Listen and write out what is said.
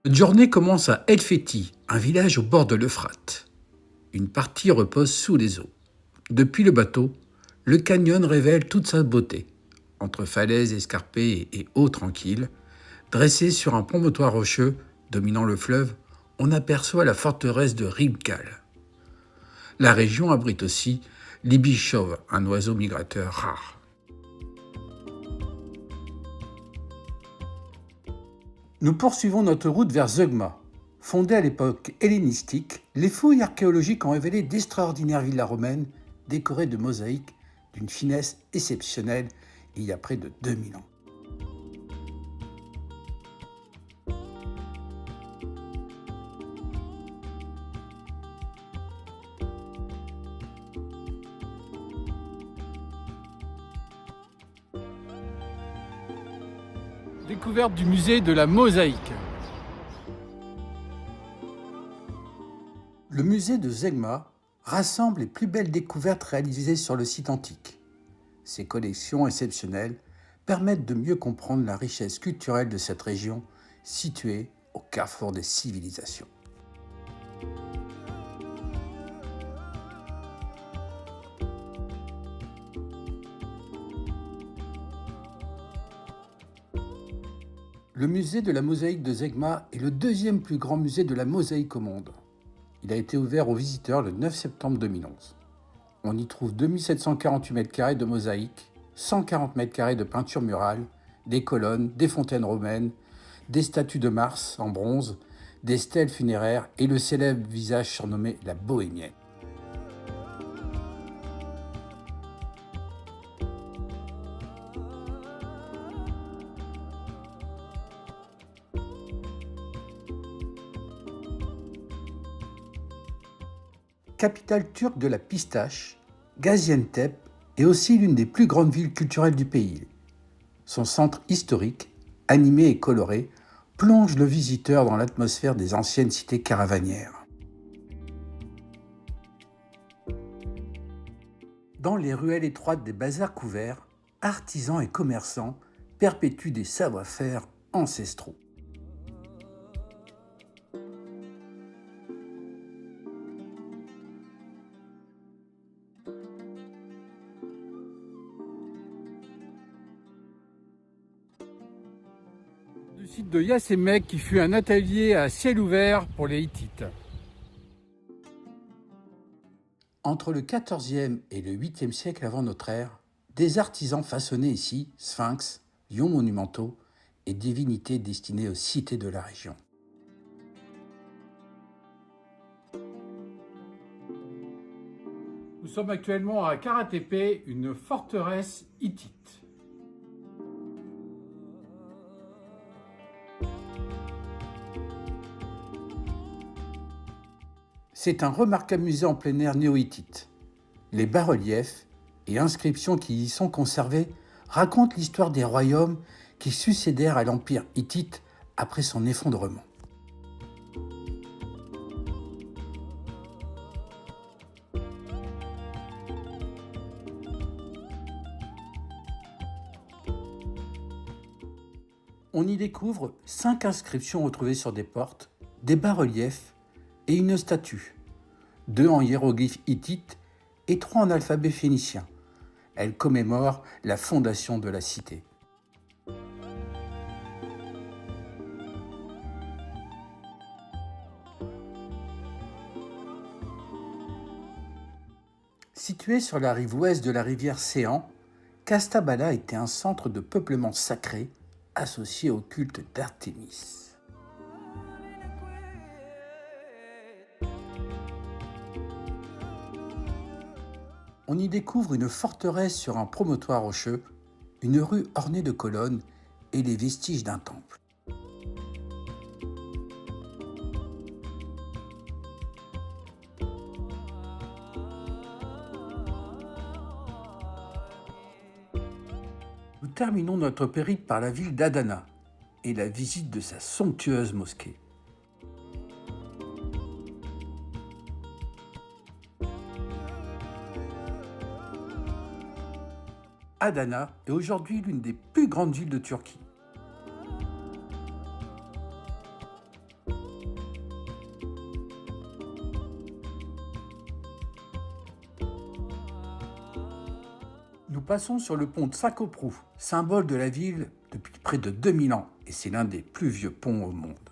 Notre journée commence à El Fethi, un village au bord de l'Euphrate. Une partie repose sous les eaux. Depuis le bateau, le canyon révèle toute sa beauté. Entre falaises escarpées et eaux tranquilles, dressée sur un promontoire rocheux dominant le fleuve, on aperçoit la forteresse de Ribgal. La région abrite aussi l'ibichov, un oiseau migrateur rare. Nous poursuivons notre route vers Zeugma. Fondée à l'époque hellénistique, les fouilles archéologiques ont révélé d'extraordinaires villas romaines décorées de mosaïques d'une finesse exceptionnelle il y a près de 2000 ans. Découverte du musée de la mosaïque. Le musée de Zegma rassemble les plus belles découvertes réalisées sur le site antique. Ces collections exceptionnelles permettent de mieux comprendre la richesse culturelle de cette région située au carrefour des civilisations. Le musée de la mosaïque de Zegma est le deuxième plus grand musée de la mosaïque au monde. Il a été ouvert aux visiteurs le 9 septembre 2011. On y trouve 2748 m² de mosaïque, 140 m² de peinture murale, des colonnes, des fontaines romaines, des statues de Mars en bronze, des stèles funéraires et le célèbre visage surnommé la Bohémienne. Capitale turque de la pistache, Gaziantep est aussi l'une des plus grandes villes culturelles du pays. Son centre historique, animé et coloré, plonge le visiteur dans l'atmosphère des anciennes cités caravanières. Dans les ruelles étroites des bazars couverts, artisans et commerçants perpétuent des savoir-faire ancestraux. Le site de Yasemek qui fut un atelier à ciel ouvert pour les Hittites. Entre le XIVe et le 8e siècle avant notre ère, des artisans façonnaient ici sphinx, lions monumentaux et divinités destinées aux cités de la région. Nous sommes actuellement à Kara-Tepe, une forteresse hittite. C'est un remarquable musée en plein air néo-hittite. Les bas-reliefs et inscriptions qui y sont conservés racontent l'histoire des royaumes qui succédèrent à l'empire hittite après son effondrement. On y découvre 5 inscriptions retrouvées sur des portes, des bas-reliefs et une statue, 2 en hiéroglyphes hittites et 3 en alphabet phénicien. Elle commémore la fondation de la cité. Située sur la rive ouest de la rivière Séan, Kastabala était un centre de peuplement sacré associé au culte d'Artémis. On y découvre une forteresse sur un promontoire rocheux, une rue ornée de colonnes et les vestiges d'un temple. Nous terminons notre périple par la ville d'Adana et la visite de sa somptueuse mosquée. Adana est aujourd'hui l'une des plus grandes villes de Turquie. Nous passons sur le pont de Saint-Coprou, symbole de la ville depuis près de 2000 ans, et c'est l'un des plus vieux ponts au monde.